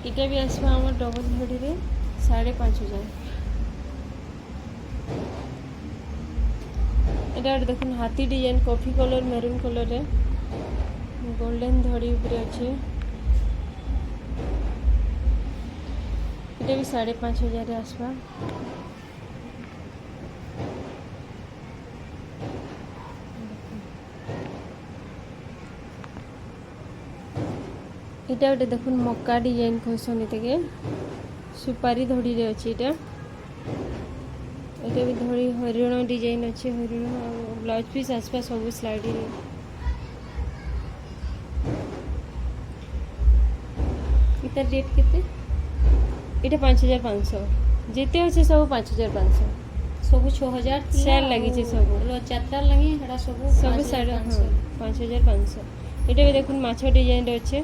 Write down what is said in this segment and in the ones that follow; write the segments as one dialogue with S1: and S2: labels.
S1: এটা भी आसवा आम डबल धड़ी रे 5,500। এটা দেখুন হাতি ডিজাইন কফি কলর মেরুন কলরে গোল্ডেন ধड़ी উপরে আছে। এটা भी 5,500 आसवा। এটা ওটা দেখুন মক্কা ডিজাইন কইসন এটাকে সুপারি ধड़ी রে আছে। এটা भी ধड़ी হরিণ ডিজাইন আছে। হরিণ ব্লাউজ পিস आसपास सब स्लाइड रे। इतार रेट केते? এটা 5,500 যেতে আছে सब 5,500
S2: सब 6,000
S1: সেল লাগিছে सब
S2: যাত্রা লাগি হেডা सब
S1: सब 5,500। এটা भी দেখুন মাছ ডিজাইন আছে।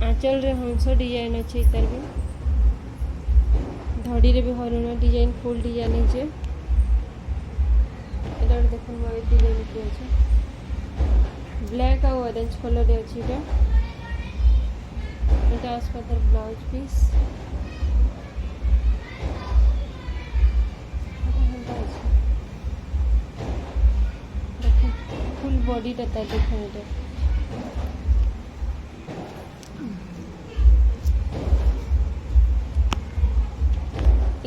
S1: आंचल रे हंस डिजाइन अच्छे। इतार भी धड़ी रे भी हरिण डिजाइन फुल डिजाइन है। इधर देखो मयूर डिजाइन की अच्छे ब्लैक और ऑरेंज कलर अच्छी। এটা आसपास ब्लाउज पीस फुल बॉडी रहता है। देखो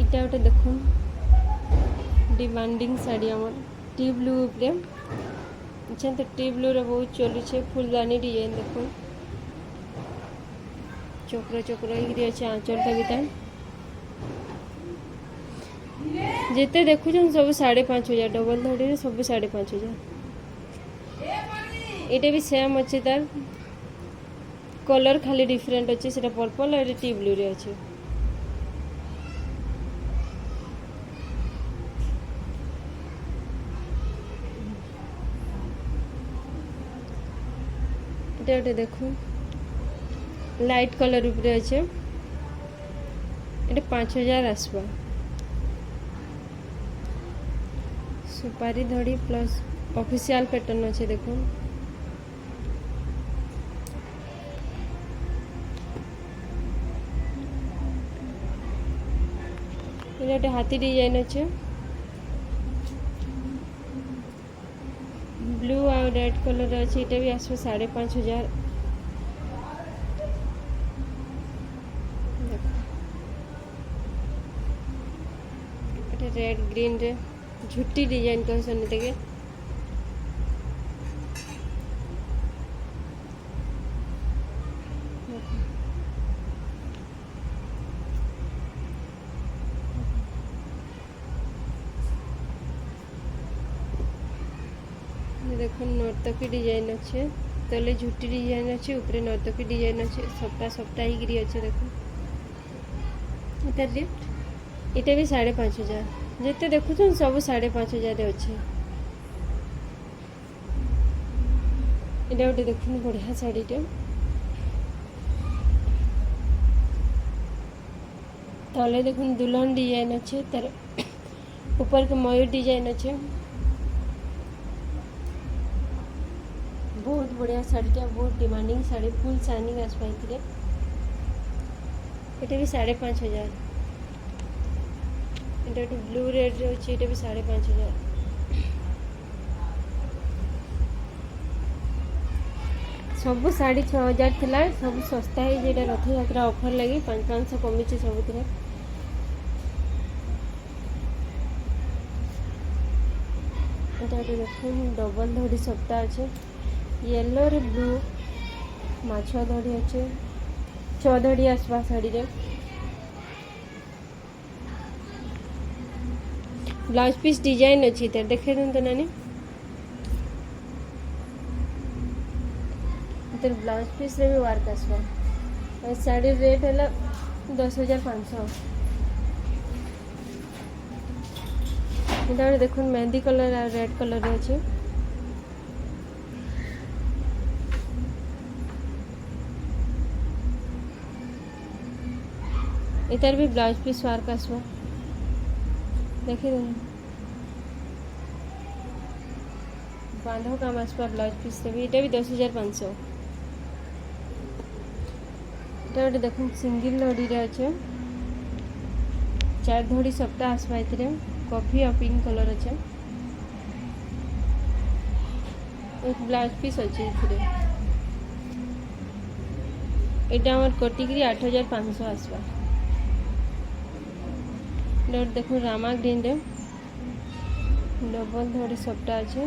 S1: এটা ওটা দেখুন ডিমান্ডিং শাড়ি আমার টি ব্লু উপরে। আচ্ছা তো টি ব্লু রে বহুত চলছে ফুলদানি ডিজাইন দেখুন চক্র চক্র এগিয়ে আছে আঁচলটা ভিতর। যেতে দেখুছেন सब 5,500 डबल धड़ी रे सब 5,500। এটা भी सेम अच्छे तार कलर खाली डिफरेंट अच्छे सेटा पर्पल और टी ब्लू रे अच्छे। এটা ওটা দেখুন লাইট कलर উপরে আছে। এটা 5,000 आसवा। सुपारी धड़ी प्लस ऑफिशियल पैटर्न अच्छे। देखो এটা হাতি ডিজাইন আছে। ब्लू और रेड कलर अच्छे। এটা भी आसवा 5,500। এটা रेड ग्रीन रे झुट्टी डिजाइन कहसन एटाके। देखो नर्तकी डिजाइन अच्छे तले झुट्टी डिजाइन अच्छे ऊपर नर्तकी डिजाइन अच्छे सप्ताह सप्ताह ही अच्छे। देखो इतार रेट এটা भी 5,500 যেতে দেখুছেন सब 5,500 अच्छे। এটা ওটা দেখুন बढ़िया শাড়িটা तले देखुन दुल्हन डिजाइन अच्छे तार ऊपर के मयूर डिजाइन अच्छे। बहुत बढ़िया शाड़ीटा बहुत डिमांडिंग शाड़ी फुल शाइनिंग आसपाई। এটা भी 5,500। এটা একটু ব্লু রেড আছে। এটা भी 5,500। सब साड़ी 6,000 थिला सब सस्ता है जेटा रथ यात्रा ऑफर लगी 500 कमी सब। এটা দেখুন डबल धड़ी सप्ताह अच्छे येलो रे ब्लू माछ धड़ी अच्छे 6 धड़ी आसवा शाड़ी रे। ब्लाउज पीस डिजाइन अच्छी तर देखे दिन तो नानी इधर ब्लाउज पीस रे भी वर्क आसवा। और साड़ी रेट है 10,500। इधर देखो मेहंदी कलर और रेड कलर अच्छे। इधर भी ब्लाउज पीस वर्क आसवा। देखिए बांधो काम आसपा ब्लाउज पीस भी ये भी 10,500। এটা গোটে দেখুন সিঙ্গল ধড়ি আছে 4 ধড়ি সবটা আসবা এতে কফি আর পিঙ্ক কলর আছে एक ब्लाउज पीस अच्छे এটা আমার কটিগিরি 8500 আসবা দেখুন রামা গ্রিন রে ডবল ধড়ি সবটা আছে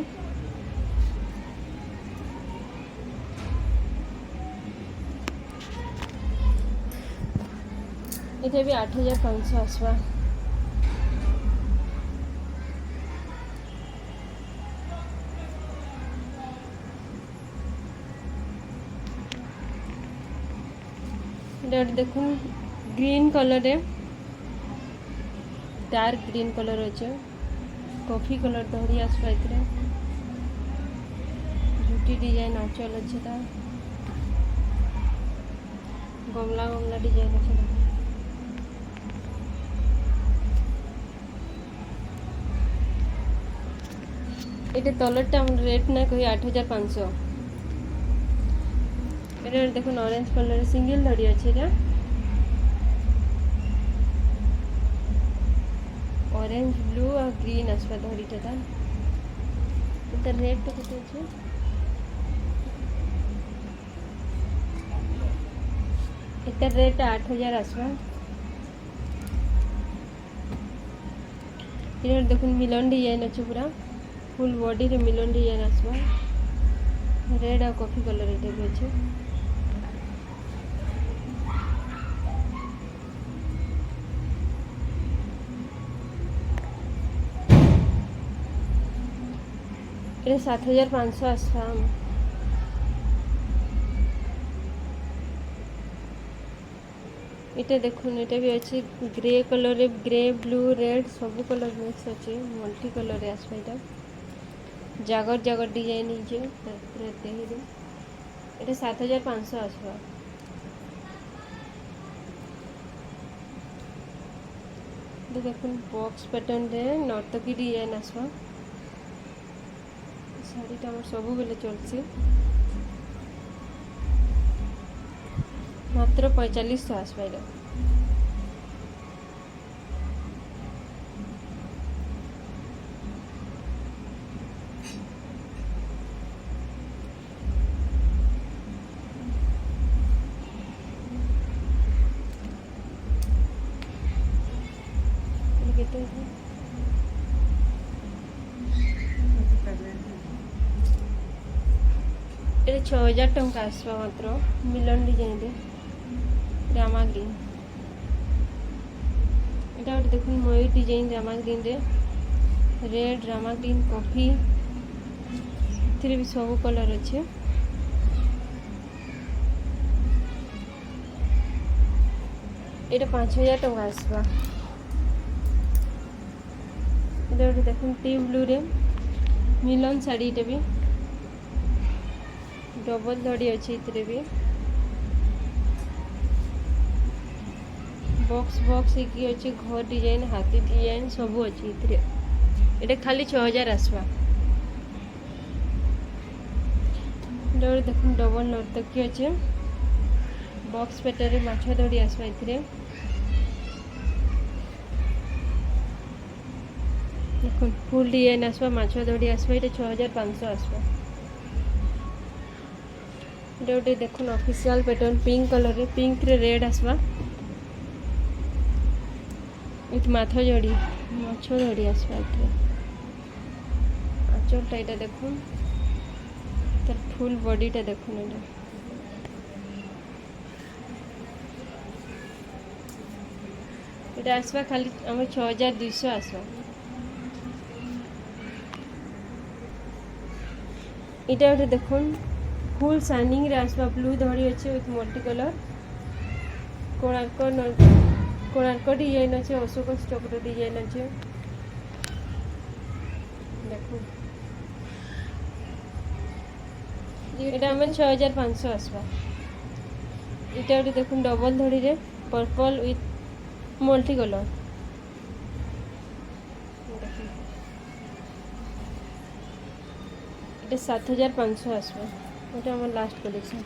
S1: এটা भी 8500 আসবা দেখুন গ্রিন কলরে ডার্ক গ্রিন কলর আছে কফি কলর ধরি আসবা এতে ঝুটি ডিজাইন আঁচল আছে তা গমলা গমলা ডিজাইন আছে এটা তলরটা আমার রেট না কই 8500 এটা দেখুন অরেঞ্জ কালারের সিঙ্গেল ধড়ি আছে এটা অরেঞ্জ ব্লু আর গ্রিন আসবা ধড়িটা তা এটা রেটটা কত আছে এটা রেট 8000 আসবা এটা দেখুন মিলন ডিজাইন আছে পুরা ফুল বডি রে মিলন ডিজাইন আসবা রেড আর কফি কলর এটা भी আছে এটা 7500 আসবা এটা দেখুন এটা भी আছে গ্রে কলরে গ্রে ব্লু রেড সব কলর মিক্স আছে মল্টি কলরে আসবা এটা জাগর জাগর ডিজাইন নিচে পুরো দেখি দিন এটা 7500 আসবা দেখুন বক্স প্যাটার্ন রে নর্তকী ডিজাইন আসবা শাড়িটা আমার সবুবেলে চলছে মাত্র 4500 আসবা এটা এটা 6000 টঙ্কা আসবা মাত্র মিলন ডিজাইন রে রামা গ্রিন এটা দেখুন ময়ূর ডিজাইন রামা গ্রিন রে রেড রামা গ্রিন কফি এতে भी सब कलर আছে এটা 5000 টাকা আসবা এটা দেখুন টি ব্লু রে মিলন শাড়ি এটা भी डबल धड़ी अच्छे इतरे भी बॉक्स बॉक्स की अच्छे घर डिजाइन हाथी डिजाइन सब अच्छे इतरे एटा खाली 6000 आसवा डर देखुन डबल नर्तकी अच्छे बॉक्स पेटरे माछ धड़ी आसवा इतरे देखुन फुल डिजाइन आसवा माछ धड़ी आसवा एटा 6500 आसवा गोटे देखुन ऑफिशियल पैटर्न पिंक कलर रे पिंक रे रेड आसवा विथ माथा जड़ी माछ जड़ी आसवा इतरे आंचलटा एटा देखुन तार फुल बॉडीटा देखुन एटा आसवा खाली आम 6200 आसवा एटा गोटे देखुन फुल शाइनिंग रे आसवा ब्लू धड़ी अच्छे with multi colour Konark design अच्छे अशोक चक्र डिजाइन अच्छे देखो এটা আমার 6500 আসবা এটা ওটা দেখুন ডবল ধড়ি রে पर्पल विथ मल्टी कलर এটা 7500 আসবে এটা আমার লাস্ট কালেকশন